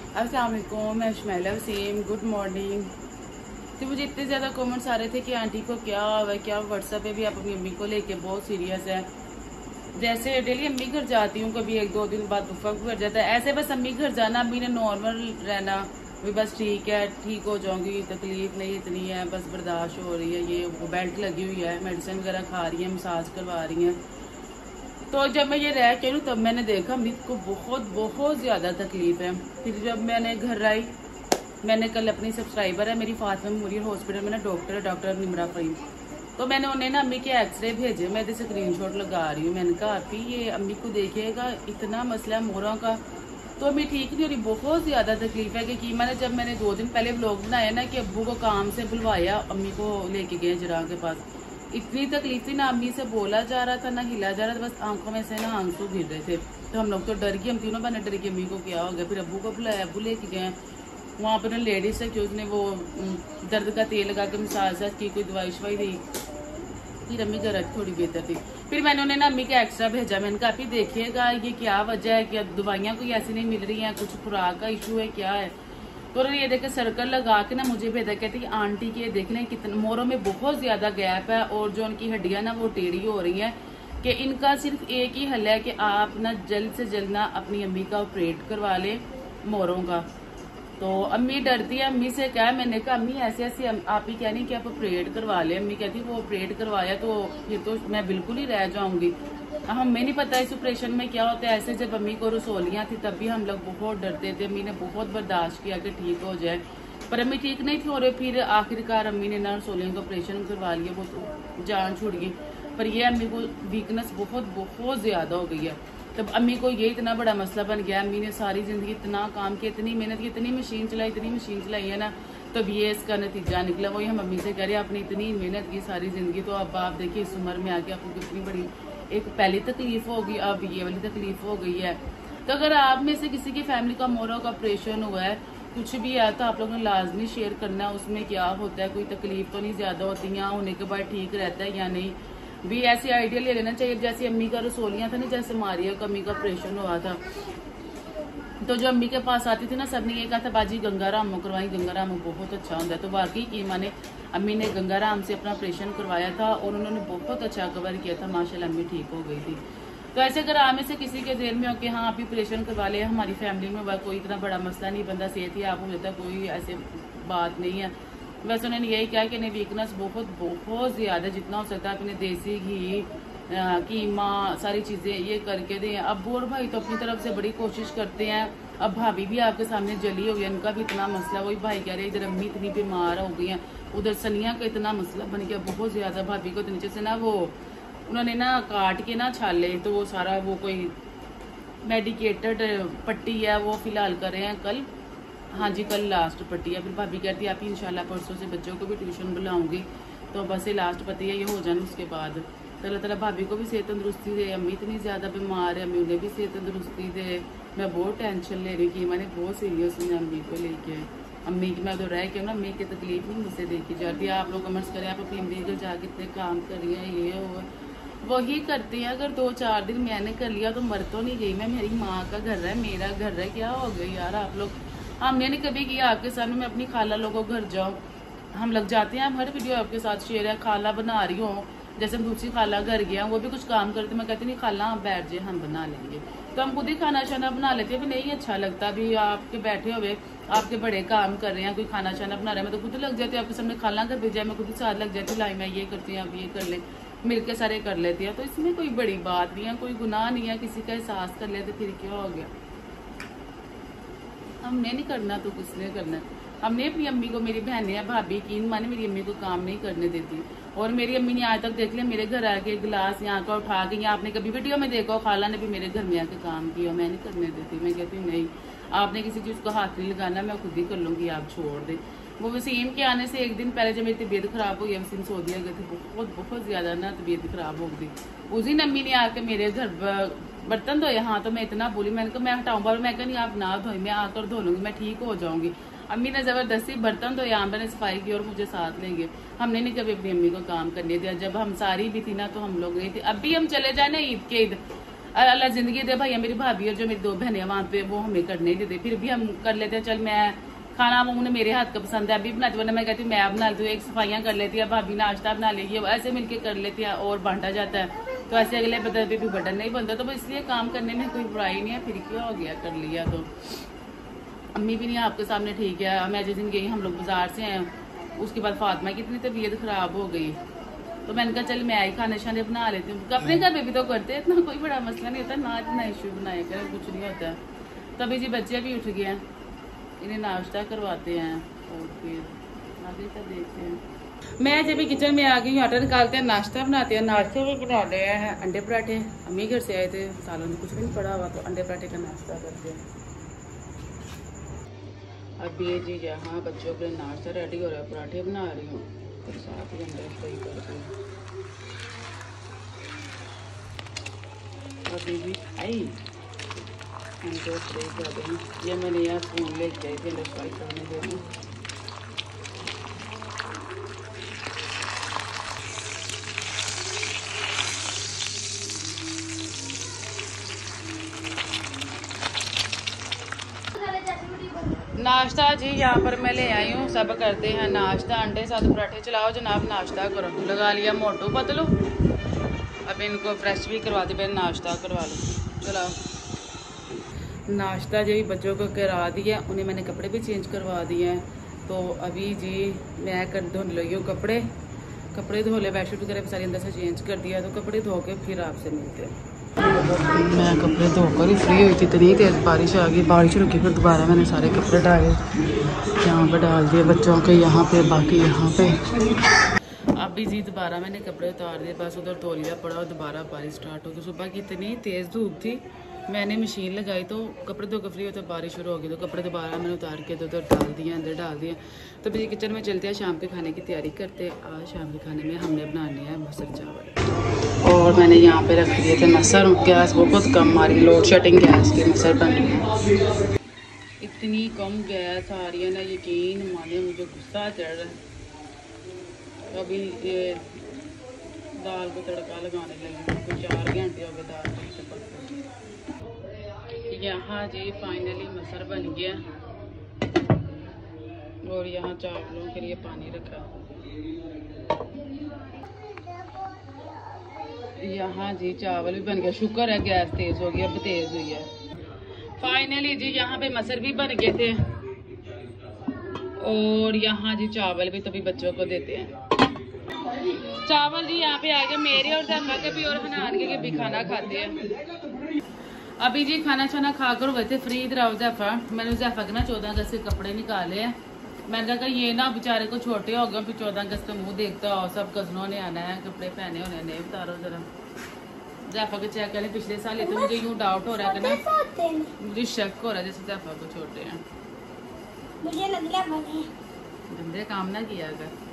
अस्सलाम वालेकुम, मैं शुमैला वसीम। Good morning. तो मुझे इतने ज़्यादा कमेंट्स आ रहे थे कि आंटी को क्या हुआ, क्या व्हाट्सएप पे भी आप अपनी अम्मी को लेके बहुत सीरियस है। जैसे डेली अम्मी घर जाती हूँ, कभी 1-2 दिन बाद बुफा को घर जाता है, ऐसे बस अम्मी घर जाना, अम्मी ने नॉर्मल रहना भी बस ठीक है, ठीक हो जाऊंगी, तकलीफ नहीं इतनी है, बस बर्दाश्त हो रही है, ये वो बेल्ट लगी हुई है, मेडिसिन वगैरह खा रही है, मसाज करवा रही हैं। तो जब मैं ये रह के तब मैंने देखा अम्मी को बहुत बहुत ज़्यादा तकलीफ है। फिर जब मैंने घर आई, मैंने कल अपनी सब्सक्राइबर है मेरी फातिमा मेमोरियल हॉस्पिटल में ना डॉक्टर निमरा फरीम, तो मैंने उन्हें ना अम्मी के एक्सरे भेजे, मैं इधर स्क्रीनशॉट लगा रही हूँ। मैंने कहा आप ही ये अम्मी को देखिएगा, इतना मसला है मोरों का, तो अम्मी ठीक नहीं हो रही, बहुत ज़्यादा तकलीफ है। कि जब मैंने 2 दिन पहले व्लॉग बनाया ना कि अब्बू को काम से बुलवाया, अम्मी को लेके गए जरा के पास, इतनी तकलीफ थी ना, अम्मी से बोला जा रहा था ना हिला जा रहा था, बस आंखों में से ना आंसू गिर रहे थे। तो हम लोग तो डर गए, हम तीनों बहने डर गए अम्मी को क्या हो गया। फिर अब्बू को बुलाया, अब्बू लेके गए, वहाँ पर ना लेडीज है कि उसने वो दर्द का तेल लगा के मसाज की, कोई दवाई शवाई दी, फिर अम्मी घर थोड़ी बेहतर थी। फिर मैंने उन्हें ना अम्मी का एक्स्ट्रा भेजा, मैंने कहा आप देखिएगा ये क्या वजह है, क्या दवाइयाँ कोई ऐसी नहीं मिल रही हैं, कुछ खुराक का इशू है, क्या है। तो उन्होंने ये देखे सर्कल लगा के ना मुझे भेजा, कहती आंटी के देख लें कितने मोरों में बहुत ज्यादा गैप है और जो उनकी हड्डियां ना वो टेढ़ी हो रही हैं, कि इनका सिर्फ एक ही हल है कि आप ना जल्द से जल्द ना अपनी अम्मी का ऑपरेट करवा लें मोरों का। तो अम्मी डरती है, अम्मी से क्या, मैंने कहा अम्मी ऐसे ऐसे आप ही कह रही कि आप ऑपरेट करवा ले। अम्मी कहती वो ऑपरेट करवाया तो फिर तो मैं बिल्कुल ही रह जाऊंगी। हमें नहीं पता इस ऑपरेशन में क्या होता है। ऐसे जब अम्मी को रसोलियाँ थी तब भी हम लोग बहुत डरते थे, अम्मी ने बहुत बर्दाश्त किया कि ठीक हो जाए, पर अम्मी ठीक नहीं थी। और फिर आखिरकार अम्मी ने ना रसोलियों का ऑपरेशन करवा लिया, वो तो जान छूट गई। पर ये अम्मी को वीकनेस बहुत बहुत ज्यादा हो गई है। तब अम्मी को ये इतना बड़ा मसला बन गया। अम्मी ने सारी जिंदगी इतना काम किया, इतनी मेहनत की, इतनी मशीन चलाई है ना, तब ये इसका नतीजा निकला। वही हम अम्मी से कह रहे हैं आपने इतनी मेहनत की सारी जिंदगी, तो अब आप देखिए इस उम्र में आके आपको कितनी बड़ी एक पहली तकलीफ होगी, अब ये वाली तकलीफ हो गई है। तो अगर आप में से किसी की फैमिली का मोरों का ऑपरेशन हुआ है, कुछ भी है, तो आप लोगों ने लाजमी शेयर करना है उसमें क्या होता है, कोई तकलीफ तो नहीं ज्यादा होती, यहाँ होने के बाद ठीक रहता है या नहीं। भी ऐसी आइडिया ले लेना चाहिए। जैसे अम्मी का रसोलियाँ था ना, जैसे मारिया का अम्मी का ऑपरेशन हुआ था, तो जो अम्मी के पास आती थी ना, सबने ये कहा था बाजी गंगाराम करवाई, गंगाराम बहुत अच्छा होता है। तो वाकई की माने अम्मी ने गंगाराम से अपना ऑपरेशन करवाया था और उन्होंने बहुत अच्छा कवर किया था, माशाल्लाह अम्मी ठीक हो गई थी। तो ऐसे अगर आप में से किसी के दिल में हो कि हाँ आप ही ऑपरेशन करवा ले, हमारी फैमिली में कोई इतना बड़ा मसला नहीं, बंदा सेहत ही आप हो जाता, कोई ऐसे बात नहीं है। वैसे उन्होंने यही कहा कि नहीं वीकनेस बहुत बहुत ज्यादा, जितना हो सकता है अपने देसी घी कीमा सारी चीजें ये करके दें। अब और भाई तो अपनी तरफ से बड़ी कोशिश करते हैं। अब भाभी भी आपके सामने जली हुई है, उनका भी इतना मसला, वही भाई कह रहे इधर अम्मी इतनी बीमार हो गई है, उधर सनिया का इतना मसला बन गया बहुत ज्यादा। भाभी को तो नीचे से ना वो उन्होंने ना काट के ना छाले, तो वो सारा वो कोई मेडिकेटेड पट्टी है वो फिलहाल कर रहे हैं कल, हाँ जी कल लास्ट पट्टी है। फिर भाभी कहती है आप इंशाल्लाह परसों से बच्चों को भी ट्यूशन बुलाऊंगी, तो बस ये लास्ट पट्टी है, ये हो जाने उसके बाद तो अल्लाह ताला भाभी को भी सेहत तंदुरुस्ती दे। अम्मी इतनी ज़्यादा बीमार है, अम्मी उन्हें भी सेहत तंदुरुस्ती दे। मैं बहुत टेंशन ले रही कि मैंने बहुत सीरियस हूँ अम्मी को लेके। अम्मी की मैं उधर रह के ना अम्मी की तकलीफ नहीं मुझसे देखी जाती। आप लोग कमेंट्स करें आप अपनी अम्मी को जाके इतने काम कर रही हैं, ये वो वही करती हैं। अगर 2-4 दिन मैंने कर लिया तो मर तो नहीं गई मैं, मेरी माँ का घर है, मेरा घर है, क्या हो गई यार आप लोग। हमने नहीं कभी किया आपके सामने मैं अपनी खाला लोगों घर जाऊँ, हम लग जाते हैं, हर वीडियो आपके साथ शेयर है, खाला बना रही हूँ, जैसे हम दूसरी खाला घर गया वो भी कुछ काम करते, मैं कहती नहीं खाला आप बैठ जाए हम बना लेंगे, तो हम खुद ही खाना शाना बना लेते हैं। अभी नहीं अच्छा लगता, अभी आपके बैठे हुए आपके बड़े काम कर रहे हैं, कोई खाना शाना बना रहे हैं, मैं तो खुद लग जाती हूँ आपके सामने खाला घर भेजा, मैं खुद ही साथ लग जाती हूँ, लाई मैं ये करती हूँ आप ये कर ले, मिलकर सारे कर लेती हैं। तो इसमें कोई बड़ी बात नहीं है, कोई गुनाह नहीं है, किसी का एहसास कर ले तो फिर क्या हो गया। हमने नहीं करना तो किसने करना है। हमने अपनी अम्मी को, मेरी बहनें हैं भाभी की माने मेरी अम्मी को काम नहीं करने देती, और मेरी अम्मी ने आज तक देख लिया मेरे घर आके गिलास यहाँ का उठा के, या आपने कभी वीडियो में देखा खाला ने भी मेरे घर में आके काम किया, मैं नहीं करने देती। मैं कहती हूँ नहीं आपने किसी चीज को हाथ नहीं लगाना, मैं खुद ही कर लूंगी, आप छोड़ दे। वो वसीम के आने से एक दिन पहले जब मेरी तबीयत खराब हुई, वसीम सऊदीया गए थे, बहुत बहुत ज्यादा ना तबीयत खराब हो गई। उस दिन अम्मी ने आके मेरे घर बर्तन धोए, हाँ तो मैं इतना बोली, मैंने कहा मैं हटाऊंगा, मैं कहा नहीं आप ना धोए, मैं आकर धो लूंगी, मैं ठीक हो जाऊंगी। अम्मी ने जबरदस्ती बर्तन धोए, यहाँ मैंने सफाई की और मुझे साथ लेंगे। हमने नहीं कभी अपनी अम्मी को काम करने दिया। जब हम सारी भी थी ना तो हम लोग गए थे, अब भी हम चले जाए ना ईद के ईद अल्लाह जिंदगी दे भाई, मेरी भाभी और जो मेरी 2 बहनें वहाँ पे वो हमें करने नहीं देते, फिर भी हम कर लेते हैं। चल मैं खाना उन्हें मेरे हाथ का पसंद है, अभी बनाती, वरना मैं कहती हूँ मैं बना लेती हूँ, एक सफाइयाँ कर लेती है, भाभी नाश्ता बना लेगी, ऐसे मिलके कर लेती है और बांटा जाता है। तो ऐसे अगले बदल पे भी बटन नहीं बनता, तो इसलिए काम करने में कोई बुराई नहीं है, फिर क्या हो गया, कर लिया। तो अम्मी भी नहीं आपके सामने ठीक है। मैं जिस दिन गई, हम लोग बाजार से आए, उसके बाद फातिमा की इतनी तबीयत खराब हो गई, तो मैंने कहा चल मैं ही खाने शाने बना लेती हूँ। अपने घर पे भी तो करते हैं, इतना कोई बड़ा मसला नहीं होता, ना इतना इशू बनाए कर कुछ नहीं होता। तभी जी बच्चे भी उठ गए हैं, इन्हें नाश्ता करवाते हैं और फिर आगे का देखते हैं। मैं जब किचन में आ गई, आटा निकालते हैं, नाश्ता बनाते हैं। नाश्ते में बना रहे हैं अंडे पराठे, अम्मी घर से आए थे, सालों में कुछ भी नहीं पड़ा हुआ, तो अंडे पराठे का नाश्ता करते हैं। अब ये जी यहाँ बच्चों के नाश्ता रेडी हो रहा है, पराठे बना रही हूँ और साथ ही अंडे फ्राई कर रही हूँ। अभी भी आई अंडे फ्राई कर रही हूँ। ये मैंने यहाँ स्पून लेके आई थी अंडे फ्राई करने के लिए। नाश्ता जी यहाँ पर मैं ले आई हूँ, सब करते हैं नाश्ता। अंडे साथ पराठे चलाओ जनाब, नाश्ता करो। लगा लिया मोटू पतलू, अब इनको फ्रेश भी करवा दे, फिर नाश्ता करवा लो। चलाओ नाश्ता जी बच्चों को करा दिया, उन्हें मैंने कपड़े भी चेंज करवा दिए हैं। तो अभी जी मैं कर धो लगी हूँ कपड़े धो ले, बेडशीट वगैरह सारी अंदर से चेंज कर दिया, तो कपड़े धो के फिर आपसे मिलते हैं। मैं कपड़े धोकर ही फ्री हुई थी, इतनी तेज़ बारिश आ गई, बारिश रुकी, फिर दोबारा मैंने सारे कपड़े डाले, यहाँ पे डाल दिए बच्चों के, यहाँ पे बाकी यहाँ पे। अभी जी दोबारा मैंने कपड़े उतार दिए, बस उधर तौलिया पड़ा और दोबारा बारिश स्टार्ट हो गई। सुबह की इतनी तेज़ धूप थी, मैंने मशीन लगाई तो कपड़े धोकर फ्री होते बारिश शुरू हो गई, तो कपड़े दोबारा मैंने उतार के उधर डाल दिए, अंदर डाल दिए। तो भी किचन में चलते हैं, शाम के खाने की तैयारी करते हैं। आज शाम के खाने में हमने बनाने हैं मसर चावल, और मैंने यहाँ पे रख दिए थे मसर। गैस बहुत कम आ रही, लोड शेडिंग गैस की मसर बन रही है, इतनी कम गैस आ रही है ना, यकीन माने मुझे गुस्सा चढ़ रहा है। अभी ये दाल को तड़का लगाने लगी, कुछ 4 घंटे हो गए दाल को पकते। यहाँ जी फाइनली मसर बन गया, और यहाँ चावलों के लिए पानी रखा। यहाँ जी चावल भी बन गया, शुक्र है गैस तेज हो गई, अब तेज हुई है। फाइनली जी यहाँ पे मसर भी बन गए थे, और यहाँ जी चावल भी, तभी बच्चों को देते हैं चावल जी। यहाँ पे आ गए मेरे और जैफा के भी, और हनान के भी खाना खाते हैं। अभी जी खाना छाना खाकर हुए थे फ्री। इधर आओ जैफा, मैंने जैफा के ना 14 अगस्त के कपड़े निकाले हैं। मैंने कहा ये ना बेचारे को छोटे हो गए, फिर 14 अगस्त को मुंह देखता हो, सब कजनों ने आना है, कपड़े पहने होने नहीं, उतारो जरा। जैफा के चेक करें पिछले साल, तो मुझे यूँ डाउट हो रहा है कि ना, मुझे शक हो रहा है जैसे जैफा को छोटे हैं। मुझे लग रहा है गंदे काम ना किया अगर।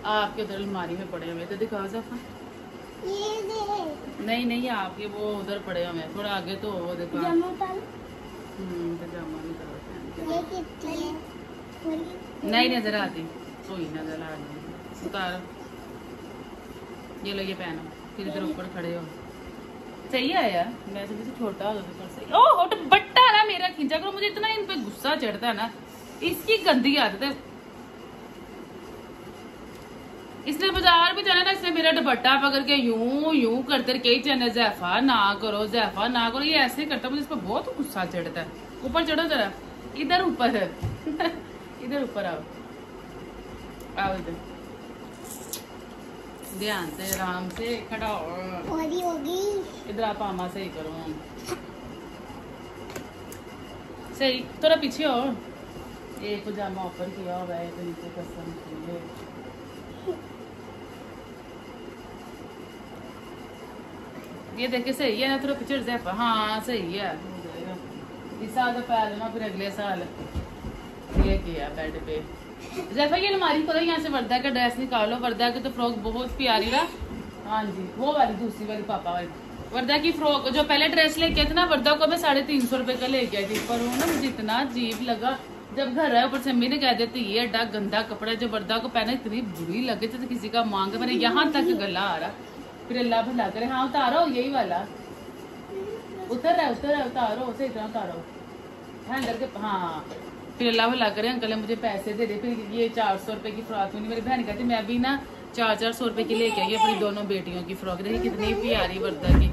आपके उधर अलमारी में पड़े हुए तो दिखाओ जैफा। नहीं आपके वो उधर पड़े हुए हैं, थोड़ा आगे तो वो देखो। पजामा नहीं नजर आती, कोई नजर आ रही। उतारो, ये लो, ये पहनो, फिर इधर ऊपर खड़े हो। सही है यार, मैं तो छोटा हो तो सही। ओह बट्टा ना मेरा खींचा करो, मुझे इतना इन पे गुस्सा चढ़ता है ना, इसकी गंदी आदत है। इसने बाजार भी जाना ना, इसने मेरा दुपट्टा पकड़ के यूं करते कई चने, जैफा ना करो, जैफा ना करो, ये ऐसे करता, मुझे इस पर बहुत गुस्सा चढ़ता है। ऊपर चढ़ो जरा, इधर ऊपर है इधर ऊपर आओ, आओ इधर, ध्यान से आराम से खड़ा होगी। इधर आप आमा सही करो, सही थोड़ा पीछे हो। एक पजामा ऊपर किया हुआ है तो नीचे कसम से ये देखे सही है ना, थोड़ा पीछे जैफा। हाँ सही है, इस साल तो पहले ना, फिर अगले साल ये किया बेड पे। जैफा ये अलमारी खोलो, यहाँ से वर्दा का ड्रेस निकालो। वर्दा की तो फ्रॉक बहुत प्यारी रहा। हाँ जी, वो वाली दूसरी वाली पापा वाली वर्दा की फ्रॉक, जो पहले ड्रेस लेके आए थे ना, वर्दा को मैं 350 रुपए का लेके आई थी, पर वो ना मुझे इतना अजीब लगा, जब घर आया ऊपर से अम्मी ने कह देती ये एडा गंदा कपड़ा जो वर्दा को पहना इतनी बुरी लगे तो किसी का मांग मेरे यहाँ तक गला आ रहा। फिर अल्लाह भला करे। हाँ उतारो यही वाला उतर है उतारो सही तरह उतारो हैंडल के। हाँ फिर अल्लाह भला करे अंकल ने मुझे पैसे दे दे। फिर ये 400 रुपए की फ्रॉक हुई। मेरी बहन कहती मैं भी ना 400 रुपए की लेके आई अपनी दोनों बेटियों की फ्रॉक। देखिए कितनी प्यारी वर्दा की।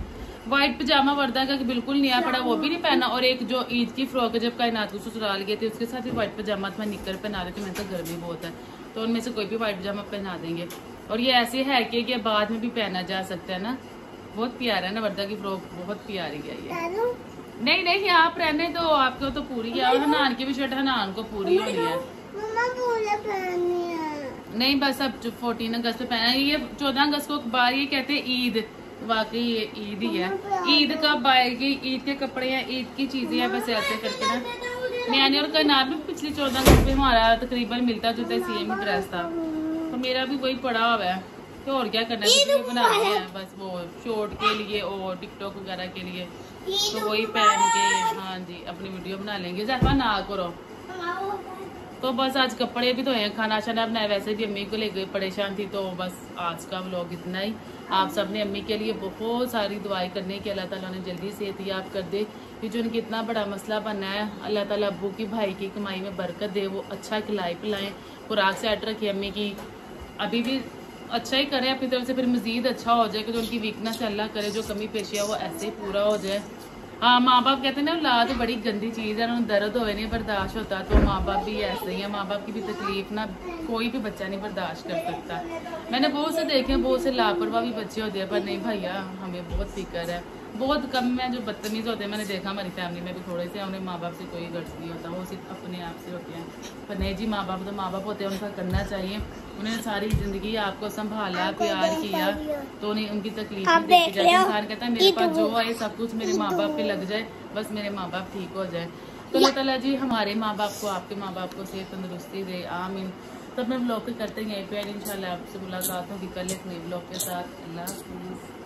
व्हाइट पजामा वर्दा का बिल्कुल नया पड़ा वो भी नहीं पहना। और एक जो ईद की फ्रॉक जब कायनात को ससुराल गए थे उसके साथ भी व्हाइट पजामा मैं निकर पहना देती। मैंने तो गर्मी बहुत है तो उनमें से कोई भी व्हाइट पजामा पहना देंगे। और ये ऐसे है कि बाद में भी पहना जा सकता है ना। बहुत प्यारा है ना वर्दा की फ्रॉक बहुत प्यारी है ये। नहीं आप रहने तो आपको तो पूरी है। और हनान की भी शर्ट हनान को पूरी होनी है। नहीं बस अब 14 अगस्त पे पहना। ये 14 अगस्त को बार ये कहते हैं ईद। वाकई ये ईद ही है। ईद कब आएगी? ईद के कपड़े हैं ईद की चीजें हैं बस ऐसे करके ना। मैंने और करनाल में पिछली 14 अगस्त पे हमारा तकरीबन मिलता जुलता सेम ड्रेस था तो मेरा भी वही पड़ा हुआ है। तो और क्या करना है बना रहे हैं बस वो शॉर्ट के लिए और टिकटॉक वगैरह के लिए तो वही पहन के हाँ जी अपनी वीडियो बना लेंगे। ज़्यादा ना करो। तो बस आज कपड़े भी धोए खाना शाना बनाया। वैसे भी अम्मी को लेकर परेशान थी तो बस आज का व्लॉग इतना ही। आप सबने अम्मी के लिए बहुत सारी दुआएं करने की अल्लाह ताला ने जल्दी सेहत याब कर दे। ये जो उनकी इतना बड़ा मसला बना है अल्लाह ताला अब्बू की भाई की कमाई में बरकत दे। वो अच्छा खिलाए पिलाएं खुराक से ऐड रखिए अम्मी की। अभी भी अच्छा ही करें अपनी तरफ से फिर मजीद अच्छा हो जाए कि जो उनकी वीकनेस अल्लाह करे जो कमी पेशी है वो ऐसे ही पूरा हो जाए। हाँ माँ बाप कहते हैं ना औलाद बड़ी गंदी चीज़ है। उन्हें दर्द होए नहीं बर्दाश्त होता तो माँ बाप भी ऐसे ही है। माँ बाप की भी तकलीफ ना कोई भी बच्चा नहीं बर्दाश्त कर सकता। मैंने बहुत से देखे हैं बहुत से लापरवाह भी बच्चे होते हैं पर नहीं भैया हमें बहुत फिक्र है। बहुत कम में जो बदतमीज़ होते हैं मैंने देखा हमारी फैमिली में भी थोड़े से उन्हें माँ बाप से कोई गर्ज नहीं होता वो सिर्फ अपने आप से होते हैं। पर नहीं जी माँ बाप तो माँ बाप होते हैं उनका करना चाहिए। उन्हें सारी ज़िंदगी आपको संभाला प्यार किया तो उन्हें उनकी तकलीफ नहीं देखी जाती। इंसान कहता है मेरे पास जो आए सब कुछ मेरे माँ बाप पे लग जाए बस मेरे माँ बाप ठीक हो जाए। तो अल्लाह ताला जी हमारे माँ बाप को आपके माँ बाप को सेहत तंदुरुस्ती दे आमीन। तब मैं ब्लॉग करते हैं यहीं पे इंशाल्लाह आपसे मुलाकात होगी कल एक नए ब्लॉग के साथ। अल्लाह हाफ़िज़।